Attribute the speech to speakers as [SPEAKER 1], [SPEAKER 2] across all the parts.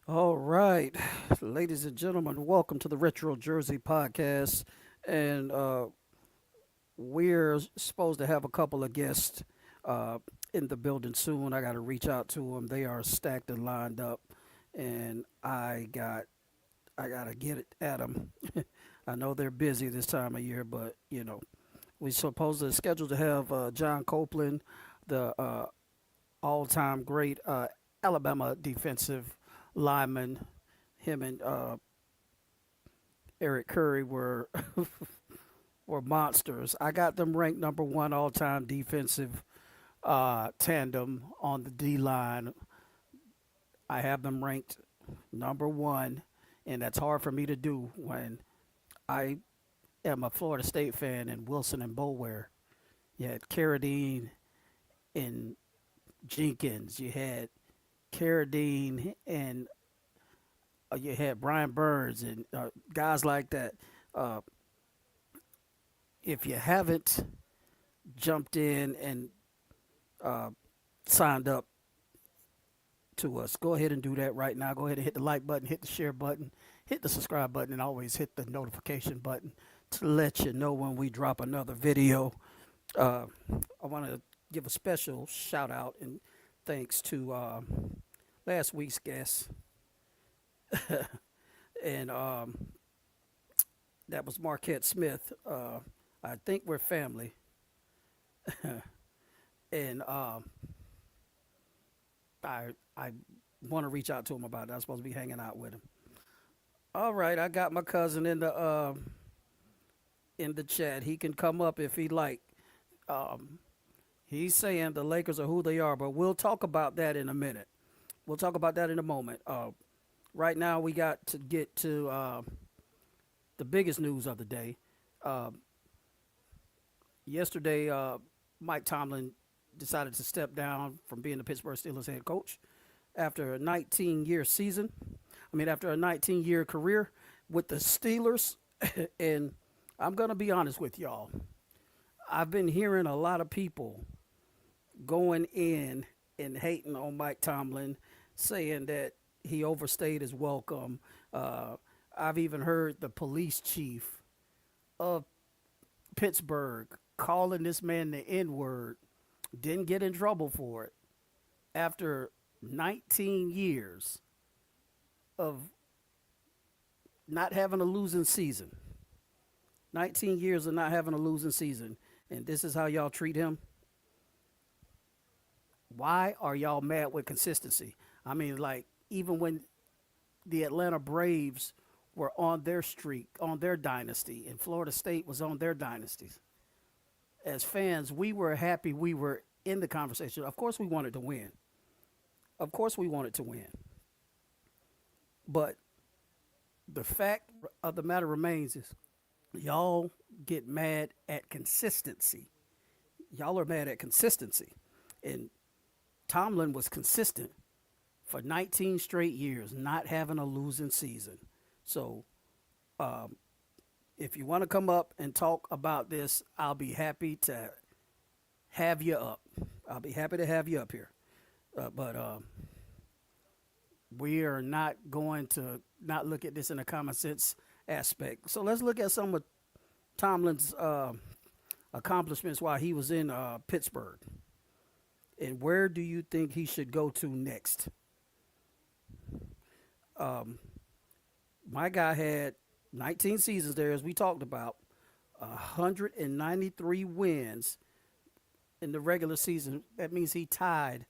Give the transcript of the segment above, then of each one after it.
[SPEAKER 1] All right, ladies and gentlemen, welcome to the Retro Jersey podcast. And we're supposed to have a couple of guests uh, in the building soon. I got to reach out to them. They are stacked and lined up, and I gotta get it at them. I know they're busy this time of year, but we're supposed to schedule to have John Copeland, the all-time great Alabama defensive lineman. Him and Eric Curry were monsters. I got them ranked number one all-time defensive tandem on the D line. I have them ranked number one, and that's hard for me to do when I am a Florida State fan and Wilson and Boulware. You had Carradine and Jenkins. You had Carradine and you had Brian Burns and guys like that. Uh, if you haven't jumped in and uh, signed up to us, go ahead and do that right now. Go ahead and hit the like button, hit the share button, hit the subscribe button, and always hit the notification button to let you know when we drop another video. Uh, I want to give a special shout out and thanks to last week's guest, and that was Marquette Smith. I think we're family, and I want to reach out to him about it. I'm supposed to be hanging out with him. All right, I got my cousin in the chat. He can come up if he like. Um, he's saying the Lakers are who they are, but we'll talk about that in a minute. We'll talk about that in a moment. Right now, we got to get to the biggest news of the day. Uh, Yesterday, Mike Tomlin decided to step down from being the Pittsburgh Steelers head coach after a 19-year season. I mean, after a 19-year career with the Steelers. And I'm going to be honest with y'all. I've been hearing a lot of people going in and hating on Mike Tomlin, saying that he overstayed his welcome. I've even heard the police chief of Pittsburgh calling this man the N word, didn't get in trouble for it after 19 years of not having a losing season. 19 years of not having a losing season. And this is how y'all treat him. Why are y'all mad with consistency? I mean, like, even when the Atlanta Braves were on their streak, on their dynasty, and Florida State was on their dynasties, as fans, we were happy we were in the conversation. Of course, we wanted to win. Of course, we wanted to win. But the fact of the matter remains is y'all get mad at consistency. Y'all are mad at consistency. And Tomlin was consistent for 19 straight years, not having a losing season. So um, if you want to come up and talk about this, I'll be happy to have you up. I'll be happy to have you up here. But we are not going to not look at this in a common sense aspect. So let's look at some of Tomlin's accomplishments while he was in Pittsburgh. And where do you think he should go to next? Um, my guy had 19 seasons there, as we talked about, 193 wins in the regular season. That means he tied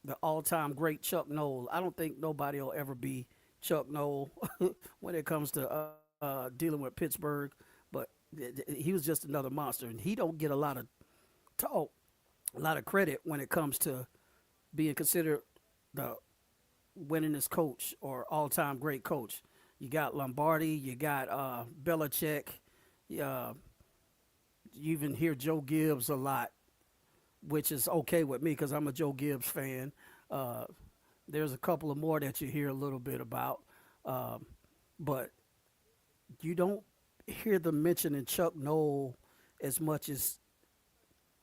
[SPEAKER 1] the all-time great Chuck Noll. I don't think nobody will ever be Chuck Noll when it comes to dealing with Pittsburgh, but he was just another monster, and he don't get a lot of talk, a lot of credit when it comes to being considered the winningest coach or all-time great coach. You got Lombardi, you got Belichick, uh, you even hear Joe Gibbs a lot, which is okay with me because I'm a Joe Gibbs fan. Uh, there's a couple of more that you hear a little bit about, um, but you don't hear them mentioning Chuck Noll as much as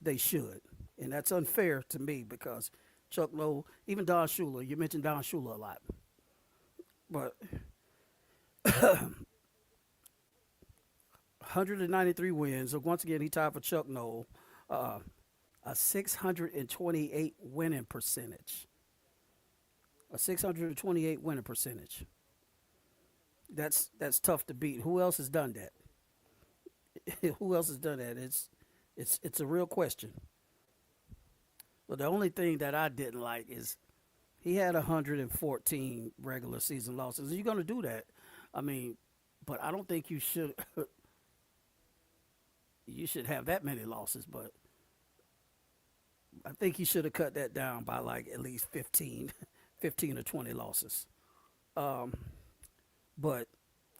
[SPEAKER 1] they should, and that's unfair to me because Chuck Noll, even Don Shula, you mentioned Don Shula a lot. But 193 wins. So once again, he tied for Chuck Noll. Uh, a 628 winning percentage. A 628 winning percentage. That's tough to beat. Who else has done that? Who else has done that? It's a real question. But the only thing that I didn't like is he had 114 regular season losses. You're going to do that. I mean, but I don't think you should you should have that many losses, but I think he should have cut that down by like at least 15, 15 or 20 losses. Um, but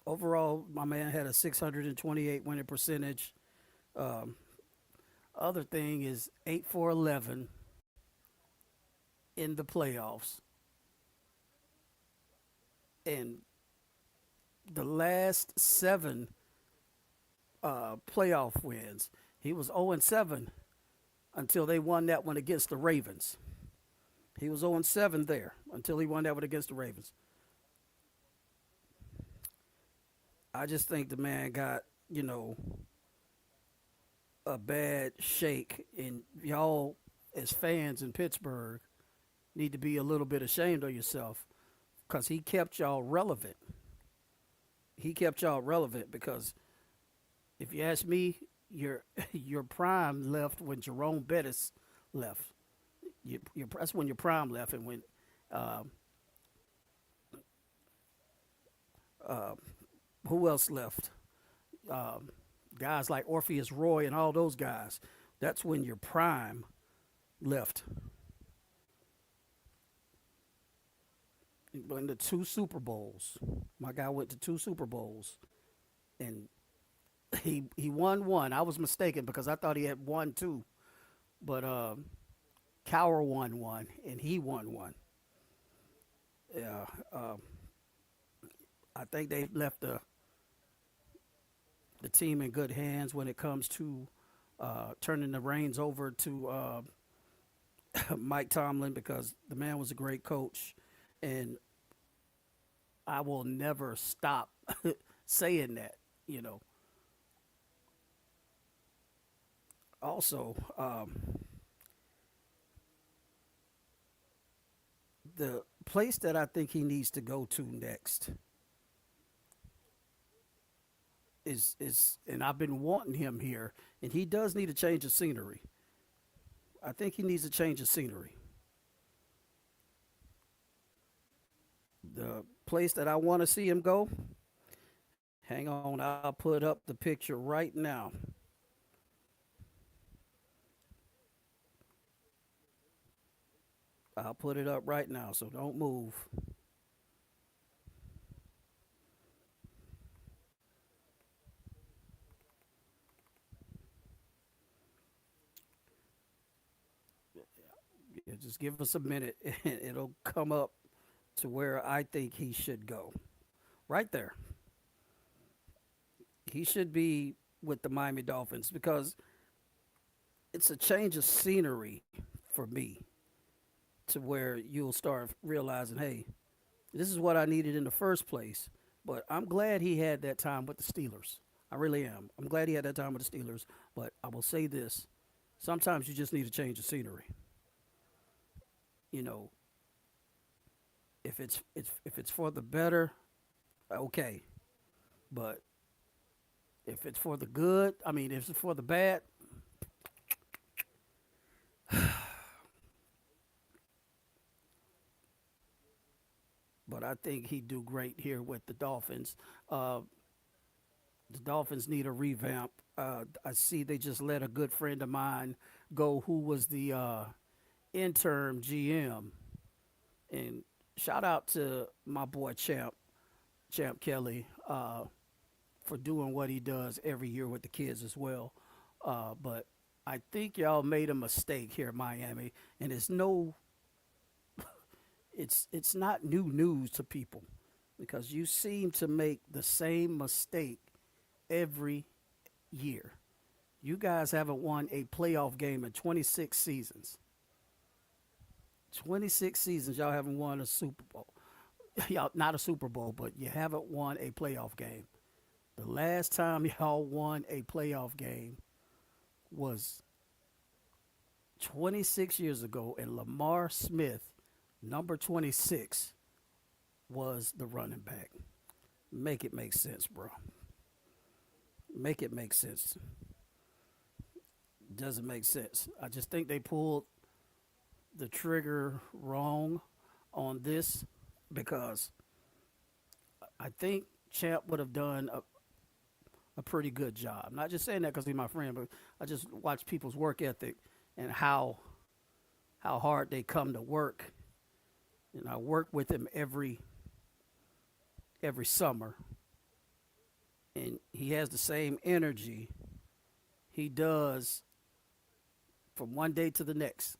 [SPEAKER 1] overall, my man had a 628 winning percentage. Um, Other thing is 8 for 11 in the playoffs. And the last seven playoff wins, he was 0-7 until they won that one against the Ravens. He was 0-7 there until he won that one against the Ravens. I just think the man got, a bad shake, and y'all, as fans in Pittsburgh, need to be a little bit ashamed of yourself because he kept y'all relevant. He kept y'all relevant because if you ask me, your your prime left when Jerome Bettis left. That's when your prime left, and when uh, uh, who else left? Um, Guys like Orpheus Roy and all those guys. That's when your prime left. In the two Super Bowls, my guy went to two Super Bowls, and he won one. I was mistaken because I thought he had won two, but Cower won one and he won one. Yeah, I think they left the team in good hands when it comes to turning the reins over to Mike Tomlin because the man was a great coach, and I will never stop saying that. You know. Also, the place that I think he needs to go to next is and I've been wanting him here, and he does need a change of scenery. I think he needs a change of scenery. The place that I want to see him go, hang on, I'll put up the picture right now. I'll put it up right now, so don't move. Yeah, just give us a minute, and it'll come up to where I think he should go. Right there. He should be with the Miami Dolphins because it's a change of scenery for me to where you'll start realizing, hey, this is what I needed in the first place. But I'm glad he had that time with the Steelers. I really am. I'm glad he had that time with the Steelers. But I will say this: sometimes you just need a change of scenery. You know, if it's for the better, okay. But if it's for the good, I mean, if it's for the bad, but I think he'd do great here with the Dolphins. Uh, the Dolphins need a revamp. I see they just let a good friend of mine go, who was the interim GM, and shout out to my boy Champ Kelly, for doing what he does every year with the kids as well. But I think y'all made a mistake here in Miami, and it's not new news to people because you seem to make the same mistake every year. You guys haven't won a playoff game in 26 seasons. 26 seasons y'all haven't won a Super Bowl. y'all not a Super Bowl, but you haven't won a playoff game. The last time y'all won a playoff game was 26 years ago, and Lamar Smith, number 26, was the running back. Make it make sense, bro. Make it make sense. Doesn't make sense. I just think they pulled the trigger wrong on this because I think Champ would have done a pretty good job. Not just saying that because he's my friend, but I just watch people's work ethic and how hard they come to work. And I work with him every summer, and he has the same energy he does from one day to the next.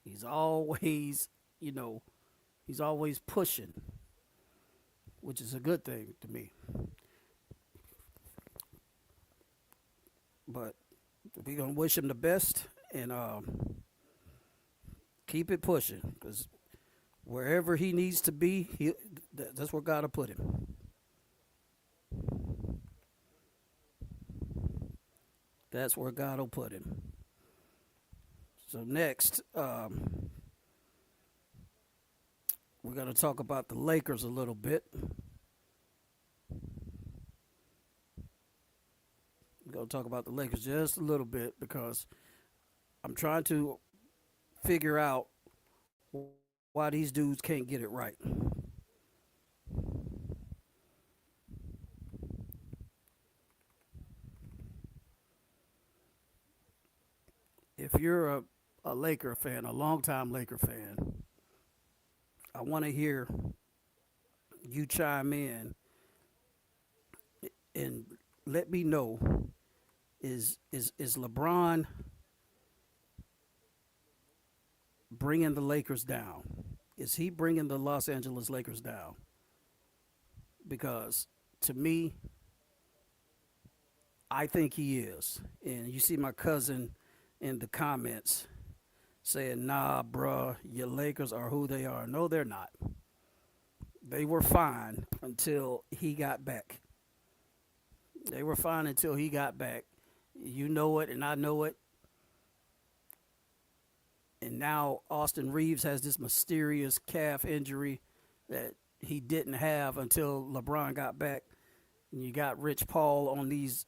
[SPEAKER 1] He's always, he's always pushing, which is a good thing to me. But we're going to wish him the best and keep it pushing because wherever he needs to be, that's where God will put him. That's where God will put him. So next, we're going to talk about the Lakers a little bit. We're going to talk about the Lakers just a little bit because I'm trying to figure out why these dudes can't get it right. If you're a Laker fan, a longtime Laker fan, I want to hear you chime in and let me know, is LeBron bringing the Lakers down? Is he bringing the Los Angeles Lakers down? Because to me, I think he is. And you see my cousin in the comments saying, nah, bruh, your Lakers are who they are. No, they're not. They were fine until he got back. They were fine until he got back. You know it, and I know it. And now Austin Reeves has this mysterious calf injury that he didn't have until LeBron got back. And you got Rich Paul on these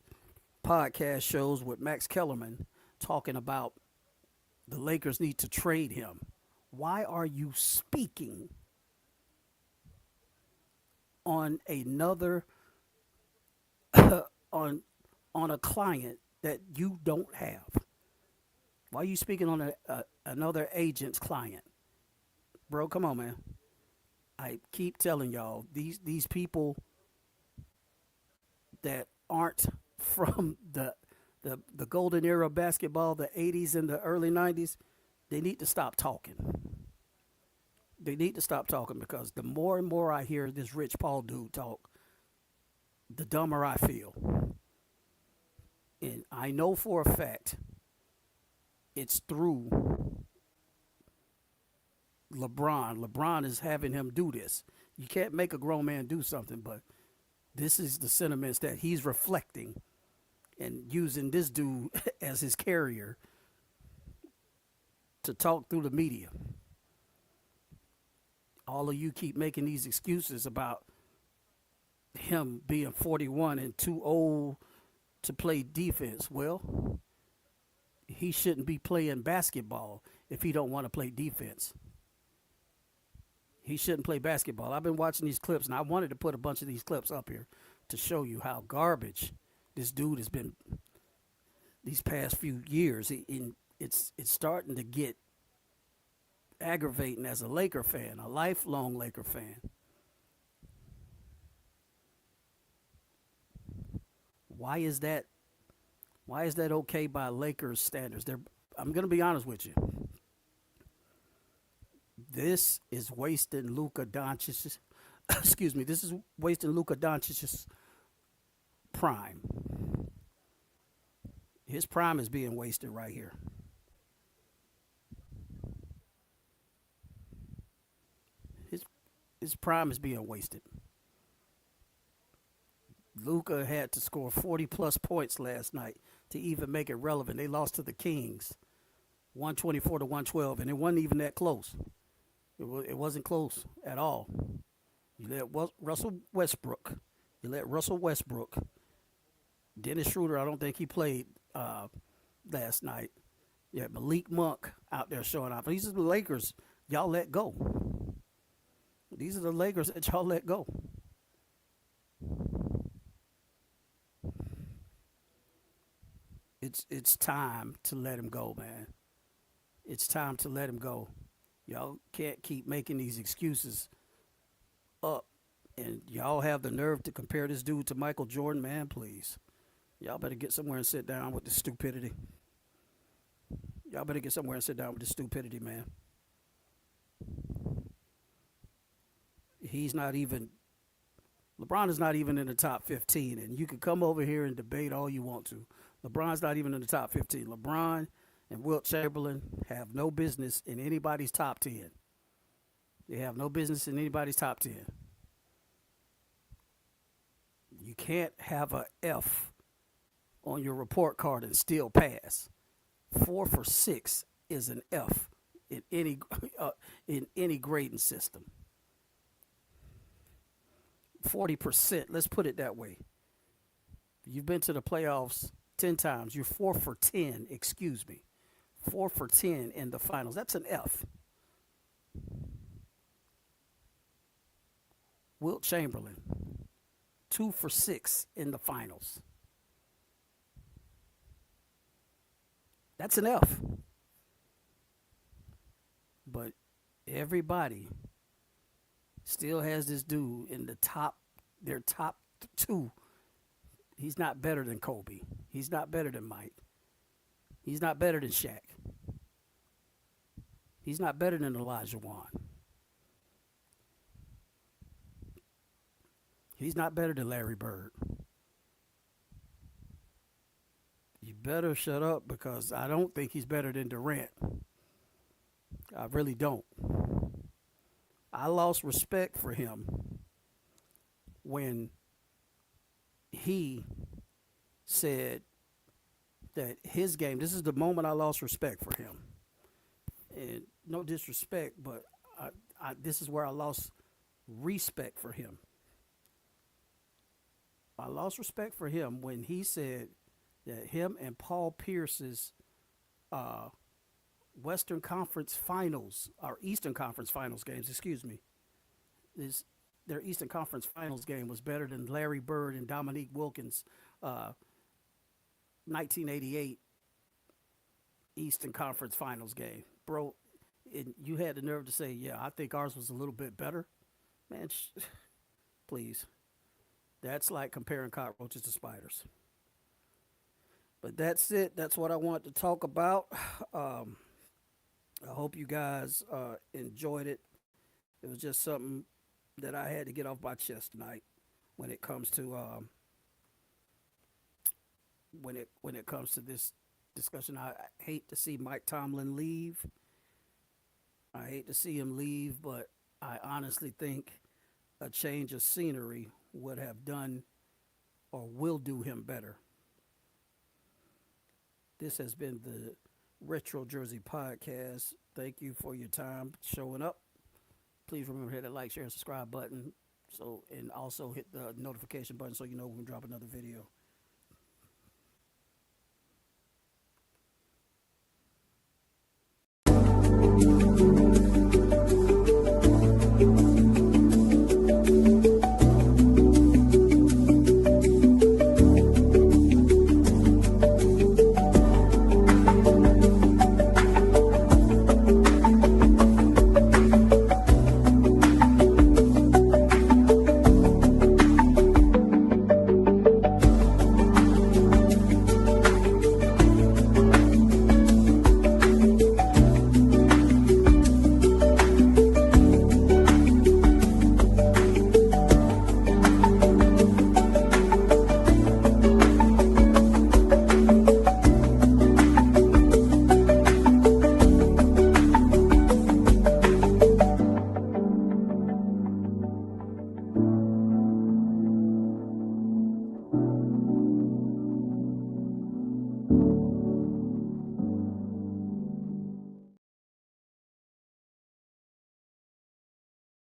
[SPEAKER 1] podcast shows with Max Kellerman talking about the Lakers need to trade him. Why are you speaking on another on a client that you don't have? Why are you speaking on another agent's client? Bro, come on, man. I keep telling y'all, these people that aren't from the golden era of basketball, the 80s and the early 90s, they need to stop talking. They need to stop talking because the more and more I hear this Rich Paul dude talk, the dumber I feel. And I know for a fact it's through LeBron. LeBron is having him do this. You can't make a grown man do something, but this is the sentiments that he's reflecting and using this dude as his carrier to talk through the media. All of you keep making these excuses about him being 41 and too old to play defense. Well, he shouldn't be playing basketball if he don't want to play defense. He shouldn't play basketball. I've been watching these clips, and I wanted to put a bunch of these clips up here to show you how garbage this dude has been these past few years. It's starting to get aggravating as a Laker fan, a lifelong Laker fan. Why is that? Why is that okay by Lakers standards? I'm going to be honest with you. This is wasting Luka Doncic's. Excuse me. This is wasting Luka Doncic's prime. His prime is being wasted right here. His prime is being wasted. Luka had to score 40 plus points last night to even make it relevant. They lost to the Kings, 124 to 112, and it wasn't even that close. It wasn't close at all. You let Russell Westbrook. You let Russell Westbrook. Dennis Schroeder, I don't think he played last night. You had Malik Monk out there showing off. These are the Lakers y'all let go. These are the Lakers that y'all let go. It's time to let him go, man. It's time to let him go. Y'all can't keep making these excuses up. And y'all have the nerve to compare this dude to Michael Jordan, man, please. Y'all better get somewhere and sit down with the stupidity. Y'all better get somewhere and sit down with the stupidity, man. LeBron is not even in the top 15, and you can come over here and debate all you want to. LeBron's not even in the top 15. LeBron and Wilt Chamberlain have no business in anybody's top 10. They have no business in anybody's top 10. You can't have a F on your report card and still pass. 4 for 6 is an F in any grading system. 40%, let's put it that way. You've been to the playoffs 10 times. You're 4 for 10, 4 for 10 in the finals. That's an F. Wilt Chamberlain, 2 for 6 in the finals. That's an F. But everybody still has this dude in their top 2. He's not better than Kobe. He's not better than Mike. He's not better than Shaq. He's not better than Elijah Wan. He's not better than Larry Bird. You better shut up, because I don't think he's better than Durant. I really don't. I lost respect for him when he said that his game, this is the moment I lost respect for him. And no disrespect, but this is where I lost respect for him. I lost respect for him when he said that him and Paul Pierce's Western Conference Finals, or Eastern Conference Finals games, their Eastern Conference Finals game was better than Larry Bird and Dominique Wilkins' 1988 Eastern Conference Finals game. Bro, you had the nerve to say, yeah, I think ours was a little bit better. Man, please. That's like comparing cockroaches to spiders. But that's it. That's what I want to talk about. I hope you guys enjoyed it. It was just something that I had to get off my chest tonight when it comes to when it comes to this discussion. I hate to see Mike Tomlin leave. I hate to see him leave, but I honestly think a change of scenery would have done or will do him better. This has been the Retro Jersey Podcast. Thank you for your time showing up. Please remember to hit that like, share, and subscribe button. And also hit the notification button so you know when we drop another video.